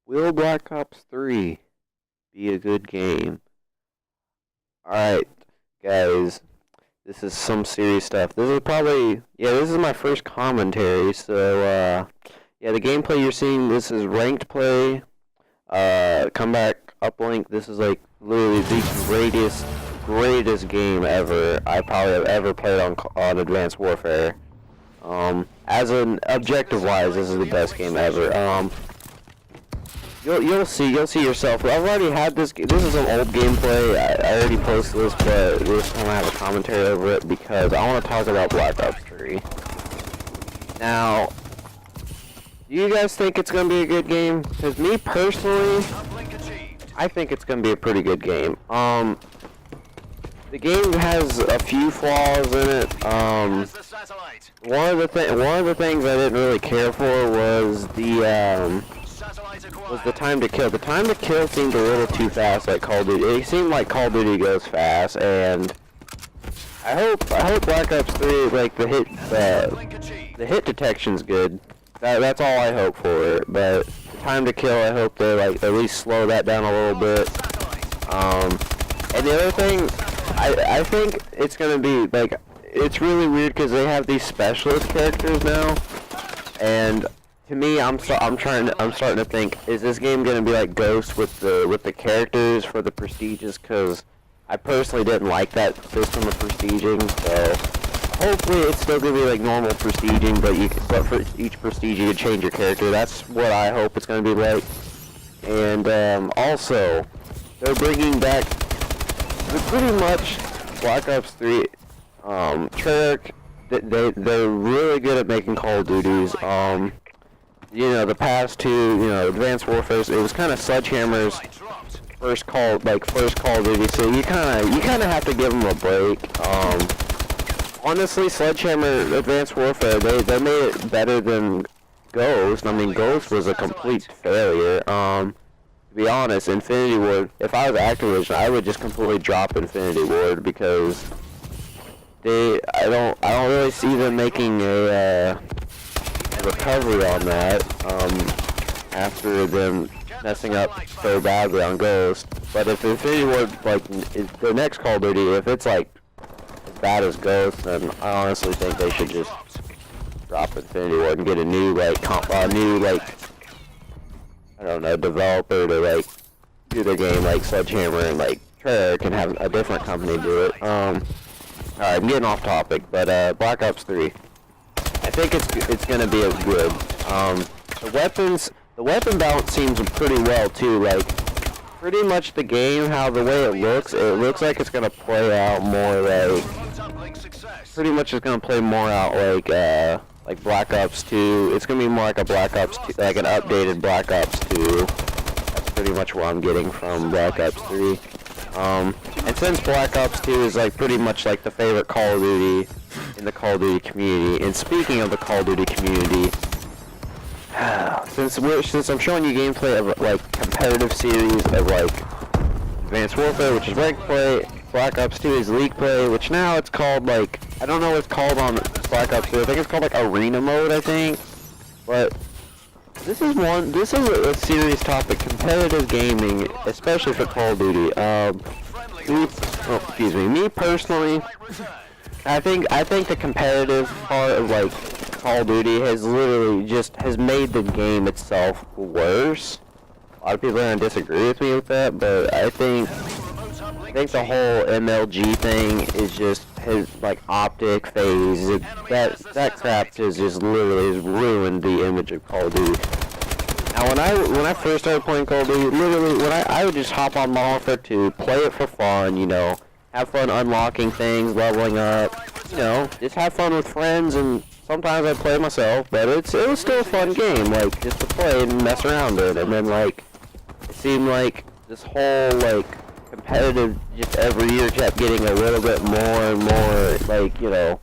Will Black Ops 3 be a good game? Alright, guys, this is some serious stuff. This is probably, this is my first commentary, so, yeah, the gameplay you're seeing, this is ranked play, comeback, uplink, this is, like, literally the greatest game ever I probably have ever played on Advanced Warfare. As an objective-wise, this is the best game ever. You'll see yourself. I've already had this. This is an old gameplay. I already posted this, but this time I have a commentary over it because I want to talk about Black Ops 3. Now, do you guys think it's gonna be a good game? Because me personally, I think it's gonna be a pretty good game. The game has a few flaws in it. One of the things I didn't really care for was the time to kill. The time to kill seemed a little too fast at Call of Duty. It seemed like Call of Duty goes fast, and I hope Black Ops 3, like, the hit detection's good. That's all I hope for it. But the time to kill, I hope they, like, at least slow that down a little bit. And the other thing, I think it's gonna be, like, it's really weird because they have these specialist characters now, and to me, I'm starting to think, is this game gonna be like Ghost with the characters for the prestiges? Because I personally didn't like that system of prestiging. So hopefully it's still gonna be like normal prestiging, but for each prestige you can change your character. That's what I hope it's gonna be like. And also, they're bringing back pretty much Black Ops 3. Treyarch, they're really good at making Call of Duties. You know, the past two, you know, Advanced Warfare, it was kind of Sledgehammer's first Call of Duty, so you kind of have to give them a break. Honestly, Sledgehammer Advanced Warfare, they made it better than Ghost. I mean, Ghost was a complete failure. To be honest, Infinity Ward, if I was Activision, I would just completely drop Infinity Ward because I don't really see them making a recovery on that, after them messing up so badly on Ghost. But if Infinity Ward, like, is the next Call of Duty, if it's like as bad as Ghost, then I honestly think they should just drop Infinity Ward and get a new, like, I don't know, developer to, like, do their game like Sledgehammer, and, like, Treyarch can have a different company do it. Alright, I'm getting off topic, but Black Ops 3. I think it's gonna be as good. The weapon balance seems pretty well too. Like, pretty much the game, the way it looks like it's gonna play out more like, pretty much it's gonna play more out like Black Ops 2. It's gonna be more like a Black Ops 2, like an updated Black Ops 2. That's pretty much what I'm getting from Black Ops 3. And since Black Ops 2 is like pretty much like the favorite Call of Duty in the Call of Duty community, and speaking of the Call of Duty community, since I'm showing you gameplay of like competitive series of like Advanced Warfare, which is ranked play, Black Ops 2 is league play, which now it's called, like, I don't know what it's called on Black Ops 2. I think it's called like arena mode, I think. But this is a serious topic, competitive gaming, especially for Call of Duty. Me personally, I think the competitive part of like Call of Duty has literally has made the game itself worse. A lot of people are gonna disagree with me with that, but I think the whole MLG thing is just like optic phase. That crap has just literally ruined the image of Call of Duty. Now, when I first started playing Call of Duty, literally, I would just hop on Modern Warfare 2, play it for fun, you know, have fun unlocking things, leveling up, you know, just have fun with friends, and sometimes I'd play myself, but it was still a fun game, like, just to play and mess around with it. And then, like, it seemed like this whole, like, competitive, just every year kept getting a little bit more and more, like, you know,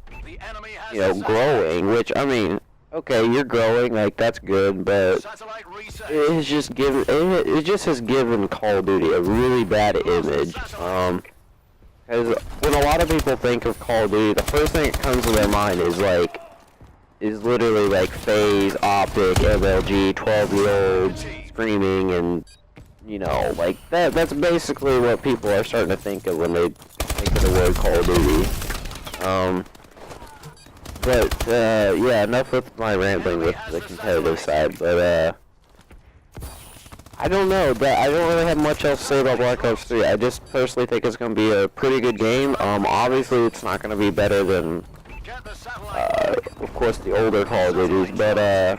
growing, which, I mean, okay, you're growing, like, that's good, but it just has given Call of Duty a really bad image. Because when a lot of people think of Call of Duty, the first thing that comes to their mind is literally like FaZe, Optic, MLG, 12-year-olds, streaming and, you know, like, that's basically what people are starting to think of when they think of the word Call of Duty. Yeah, enough with my rambling with the competitive side, but, I don't know, but I don't really have much else to say about Black Ops 3. I just personally think it's going to be a pretty good game. Obviously it's not going to be better than, of course, the older Call of Duties, but, I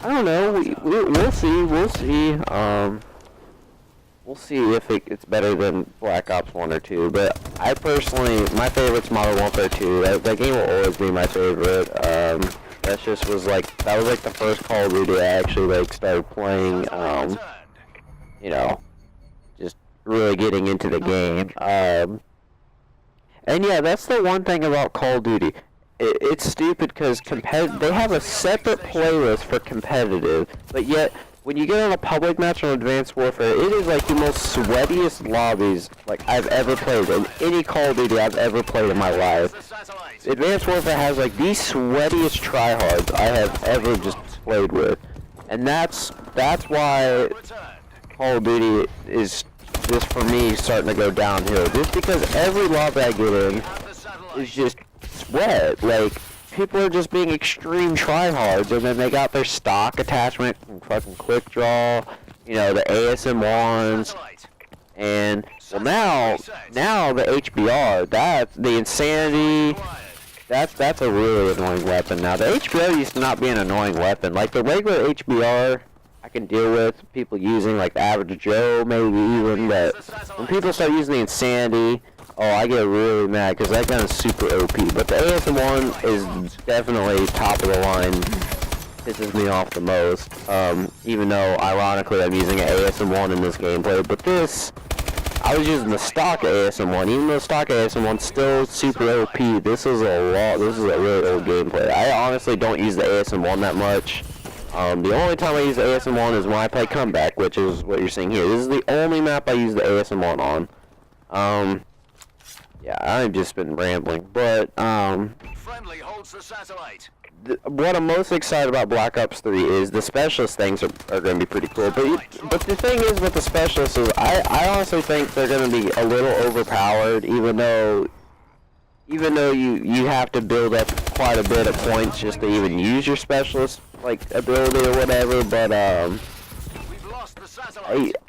don't know, we'll see, we'll see if it's better than Black Ops 1 or 2, but I personally, my favorite's Modern Warfare 2. That game will always be my favorite. That just was like, that was like the first Call of Duty I actually like started playing, you know, just really getting into the game. And yeah, that's the one thing about Call of Duty. It's stupid because they have a separate playlist for competitive, but yet when you get on a public match on Advanced Warfare, it is like the most sweatiest lobbies like I've ever played in any Call of Duty I've ever played in my life. Advanced Warfare has like the sweatiest tryhards I have ever just played with, and that's why Call of Duty is just for me starting to go downhill. Just because every lobby I get in is just sweat. Like, people are just being extreme tryhards, and then they got their stock attachment from fucking Quick Draw, you know, the ASM1s, and well now the HBR, the Insanity, that's a really annoying weapon now. The HBR used to not be an annoying weapon. Like, the regular HBR I can deal with people using, like the average Joe maybe even, but when people start using the Insanity, oh, I get really mad because that gun is super OP. But the ASM1 is definitely top of the line. Pisses me off the most. Even though, ironically, I'm using an ASM1 in this gameplay. But this, I was using the stock ASM1. Even though stock ASM1's still super OP, this is a really old gameplay. I honestly don't use the ASM1 that much. The only time I use the ASM1 is when I play Comeback, which is what you're seeing here. This is the only map I use the ASM1 on. Yeah, I've just been rambling, but, Friendly holds the satellite. What I'm most excited about Black Ops 3 is the specialist things are going to be pretty cool, but the thing is with the specialists is, I honestly think they're going to be a little overpowered, even though you have to build up quite a bit of points just to even use your specialist, like, ability or whatever, but,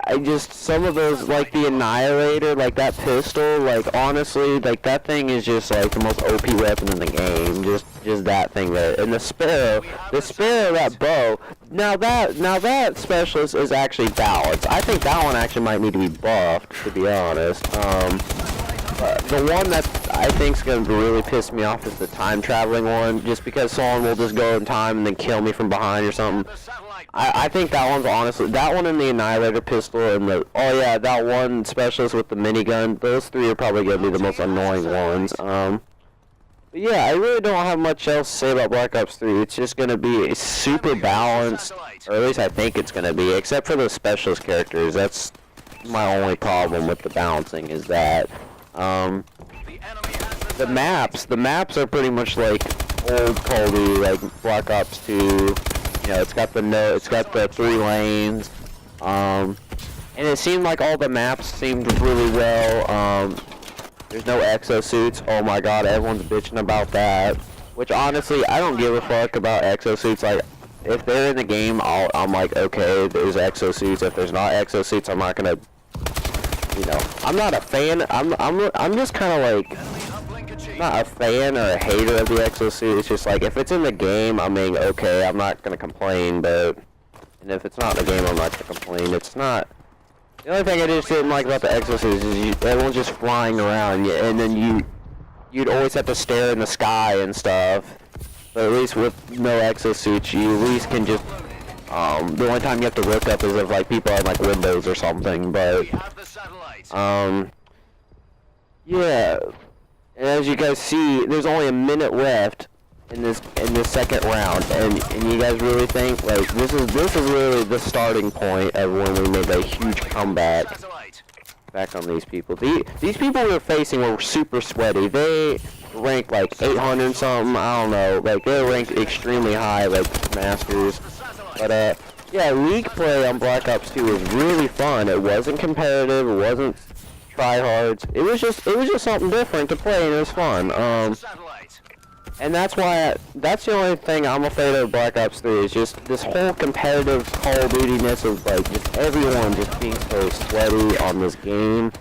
I just, some of those, like the Annihilator, like that pistol, like honestly, like that thing is just like the most OP weapon in the game, just that thing there. And the Sparrow, that bow, now that specialist is actually balanced. I think that one actually might need to be buffed, to be honest. The one that I think is going to really piss me off is the time traveling one, just because someone will just go in time and then kill me from behind or something. I think that one's honestly, that one and the Annihilator pistol and that one specialist with the minigun, those three are probably going to be the most annoying ones. But yeah, I really don't have much else to say about Black Ops 3. It's just going to be super balanced, or at least I think it's going to be, except for those specialist characters. That's my only problem with the balancing, is that, the maps are pretty much like old Call of Duty, like Black Ops 2. You know, it's got the 3 lanes, and it seemed like all the maps seemed really well. There's no exosuits. Oh my god, everyone's bitching about that. Which honestly, I don't give a fuck about exosuits. Like, if they're in the game, I'm like, okay, there's exosuits. If there's not exosuits, I'm not gonna, you know, I'm not a fan. I'm just kind of like, not a fan or a hater of the exosuit. It's just like, if it's in the game, I mean, okay, I'm not gonna complain, but, and if it's not in the game, I'm not gonna complain. It's not, the only thing I just didn't like about the exosuits is everyone's just flying around, and then you'd always have to stare in the sky and stuff. But at least with no exosuits, you at least can just, the only time you have to look up is if, like, people are in, like, windows or something, but, yeah. And as you guys see, there's only a minute left in this second round, and you guys really think, like, this is really the starting point of when we made a huge comeback back on these people. These people we were facing were super sweaty. They ranked like 800 something, I don't know, like they're ranked extremely high, like masters. But Yeah, league play on Black Ops 2 was really fun. It wasn't competitive, it wasn't tryhards. It was just something different to play, and it was fun. And that's that's the only thing I'm afraid of Black Ops 3 is just this whole competitive Call of Duty-ness of like just everyone just being so sweaty on this game.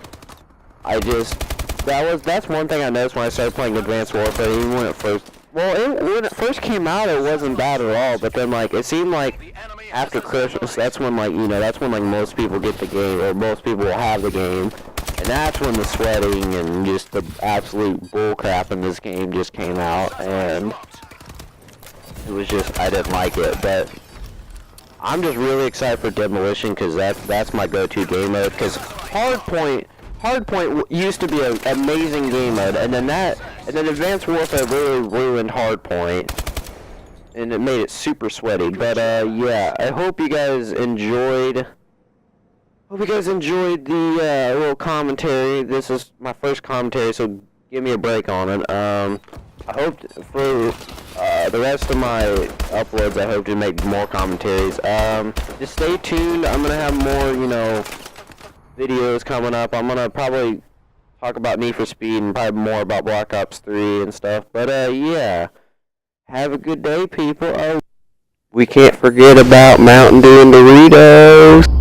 That's one thing I noticed when I started playing Advanced Warfare, even when it first, when it first came out, it wasn't bad at all, but then, like, it seemed like after Christmas, that's when, like, you know, that's when, like, most people get the game, or most people will have the game, and that's when the sweating and just the absolute bullcrap in this game just came out, and it was just, I didn't like it, but I'm just really excited for Demolition, because that's my go-to game mode, because Hardpoint used to be an amazing game mode, and then Advanced Warfare really ruined Hardpoint, and it made it super sweaty. But yeah, I hope you guys enjoyed. The little commentary. This is my first commentary, so give me a break on it. I hope for the rest of my uploads, I hope to make more commentaries. Just stay tuned. I'm gonna have more, you know, videos coming up. I'm gonna probably talk about Need for Speed and probably more about Black Ops 3 and stuff. But yeah, have a good day, people. Oh, we can't forget about Mountain Dew and Doritos.